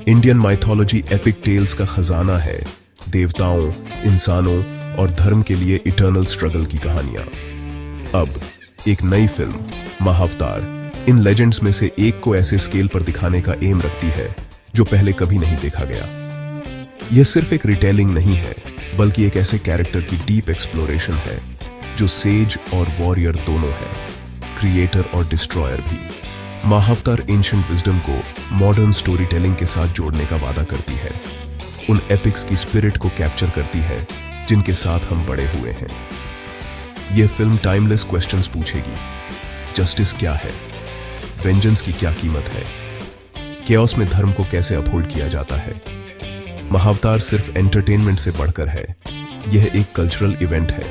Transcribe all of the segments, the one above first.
Indian mythology epic tales का खजाना है, देवताओं, इंसानों और धर्म के लिए इटर्नल स्ट्रगल की कहानियां। अब एक नई फिल्म महाअवतार इन लेजेंड्स में से एक को ऐसे स्केल पर दिखाने का एम रखती है जो पहले कभी नहीं देखा गया। यह सिर्फ एक रिटेलिंग नहीं है, बल्कि एक ऐसे कैरेक्टर की डीप एक्सप्लोरेशन है जो सेज और वॉरियर दोनों है, क्रिएटर और डिस्ट्रॉयर भी। महाअवतार एंशिएंट विजडम को मॉडर्न स्टोरी टेलिंग के साथ जोड़ने का वादा करती है, उन एपिक्स की स्पिरिट को कैप्चर करती है जिनके साथ हम बड़े हुए हैं। यह फिल्म टाइमलेस क्वेश्चंस पूछेगी। जस्टिस क्या है? वेंजेंस की क्या कीमत है? केओस में धर्म को कैसे अपहोल्ड किया जाता है? महाअवतार सिर्फ एंटरटेनमेंट से बढ़कर है, यह एक कल्चरल इवेंट है।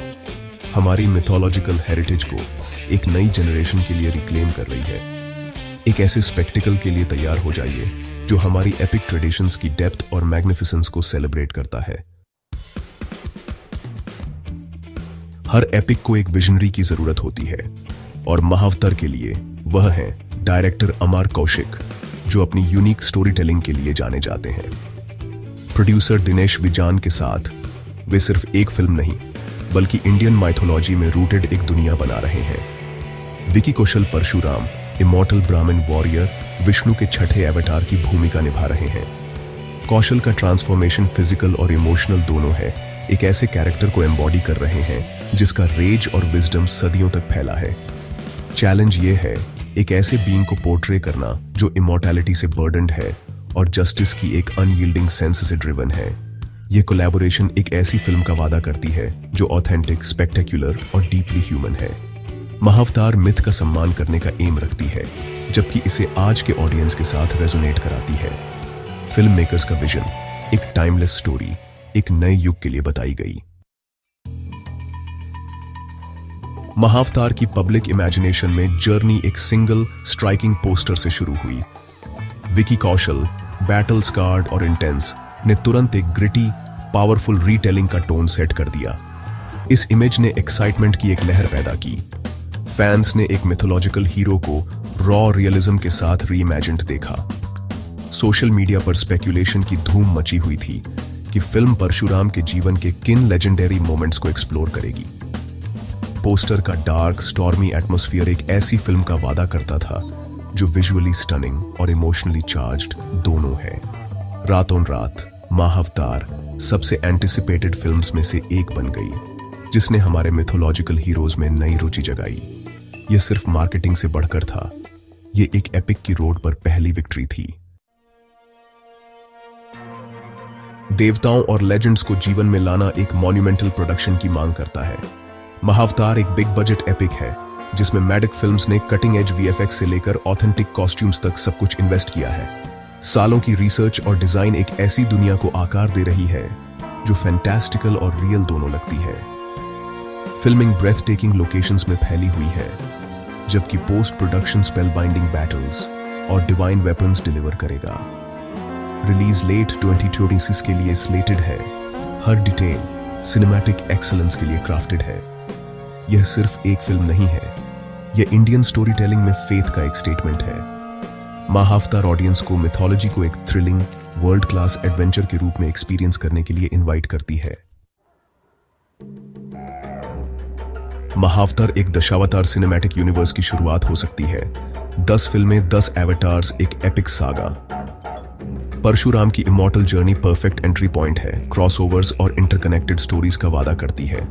हमारी मिथोलॉजिकल हेरिटेज को एक नई जनरेशन के लिए रिक्लेम कर रही है। एक ऐसे स्पेक्टिकल के लिए तैयार हो जाइए जो हमारी एपिक ट्रेडिशंस की डेप्थ और मैग्निफिसेंस को सेलिब्रेट करता है। हर एपिक को एक विजनरी की जरूरत होती है और महाअवतार के लिए वह है डायरेक्टर अमर कौशिक, जो अपनी यूनिक स्टोरी टेलिंग के लिए जाने जाते हैं। प्रोड्यूसर दिनेश विजान के साथ वे सिर्फ एक फिल्म नहीं, बल्कि इंडियन माइथोलॉजी में रूटेड एक दुनिया बना रहे हैं। विकी कौशल परशुराम, इमॉर्टल ब्राह्मण वॉरियर, विष्णु के छठे एवतार की भूमिका निभा रहे हैं। कौशल का ट्रांसफॉर्मेशन फिजिकल और इमोशनल दोनों है, एक ऐसे कैरेक्टर को एम्बॉडी कर रहे हैं जिसका रेज और विजडम सदियों तक फैला है। चैलेंज ये है एक ऐसे बीइंग को पोर्ट्रे करना जो इमॉर्टैलिटी से बर्डन्ड है और जस्टिस की एक अनयील्डिंग सेंस से ड्रिवन है। यह कोलैबोरेशन एक ऐसी फिल्म का वादा करती है जो ऑथेंटिक, स्पेक्टेक्युलर और डीपली ह्यूमन है। महाअवतार मिथ का सम्मान करने का एम रखती है, जबकि इसे आज के ऑडियंस के साथ रेजोनेट कराती है। फिल्म मेकर्स का विजन, एक टाइमलेस स्टोरी एक नए युग के लिए बताई गई। महाअवतार की पब्लिक इमेजिनेशन में जर्नी एक सिंगल स्ट्राइकिंग पोस्टर से शुरू हुई। विकी कौशल, बैटल स्कार्ड और इंटेंस ने तुरंत एक ग्रिटी, पावरफुल रीटेलिंग का टोन सेट कर दिया। इस इमेज ने एक्साइटमेंट की एक लहर पैदा की। फैंस ने एक मिथोलॉजिकल हीरो को रॉ रियलिज्म के साथ रीइमेजिन्ड देखा। सोशल मीडिया पर स्पेक्यूलेशन की धूम मची हुई थी कि फिल्म परशुराम के जीवन के किन लेजेंडरी मोमेंट्स को एक्सप्लोर करेगी। पोस्टर का डार्क, स्टॉर्मी एटमॉस्फेयर एक ऐसी फिल्म का वादा करता था जो विजुअली स्टनिंग और इमोशनली चार्ज्ड दोनों है। रातों रात महाअवतार सबसे एंटिसिपेटेड फिल्म्स में से एक बन गई, जिसने हमारे मिथोलॉजिकल हीरोज में नई रुचि जगाई। यह सिर्फ मार्केटिंग से बढ़कर था, यह एक एपिक की रोड पर पहली विक्ट्री थी। देवताओं और लेजेंड्स को जीवन में लाना एक मॉन्यूमेंटल प्रोडक्शन की मांग करता है। महाअवतार एक बिग बजट एपिक है जिसमें मैडिक फिल्म्स ने कटिंग एज वीएफएक्स से लेकर ऑथेंटिक कॉस्ट्यूम्स तक सब कुछ इन्वेस्ट किया है। सालों की रिसर्च और डिजाइन एक ऐसी दुनिया को आकार दे रही है जो फैंटास्टिकल और रियल दोनों लगती है। फिल्मिंग ब्रेथ टेकिंग लोकेशंस में फैली हुई है, जबकि post production spell binding battles और डिवाइन वेपन्स डिलीवर करेगा। रिलीज लेट 2026 के लिए स्लेटेड है। हर डिटेल सिनेमैटिक एक्सीलेंस के लिए क्राफ्टेड है। यह सिर्फ एक फिल्म नहीं है, यह इंडियन स्टोरी टेलिंग में फेथ का एक स्टेटमेंट है। महाअवतार ऑडियंस को मिथोलॉजी को एक थ्रिलिंग, वर्ल्ड क्लास एडवेंचर के रूप में एक्सपीरियंस करने के लिए इनवाइट करती है। महाअवतार एक दशावतार सिनेमैटिक यूनिवर्स की शुरुआत हो सकती है। 10 फिल्में, 10 एवतार्स, एक एपिक सागा। परशुराम की immortal journey perfect entry point है, क्रॉसओवर्स और इंटरकनेक्टेड स्टोरीज का वादा करती है।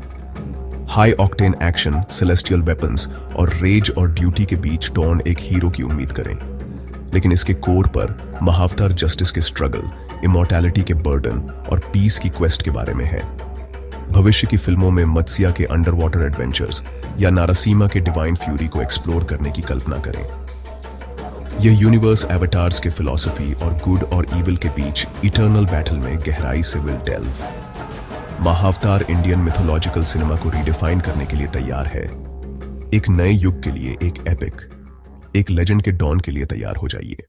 High octane action, celestial weapons और रेज और ड्यूटी के बीच टॉन एक हीरो की उम्मीद करें। लेकिन इसके कोर पर महाअवतार जस्टिस के स्ट्रगल, इमॉर्टैलिटी के बर्डन और पीस की क्वेस्ट के बारे में है। भविष्य की फिल्मों में मत्स्या के अंडर वाटर एडवेंचर्स या नारासीमा के डिवाइन फ्यूरी को एक्सप्लोर करने की कल्पना करें। यह यूनिवर्स एवतार्स के फिलॉसफी और गुड और इविल के बीच इटर्नल बैटल में गहराई से will delve. महाअवतार Indian mythological cinema को रीडिफाइन करने के लिए तैयार है। एक नए युग के लिए एक एपिक, एक लेजेंड के डॉन के लिए तैयार हो जाइए।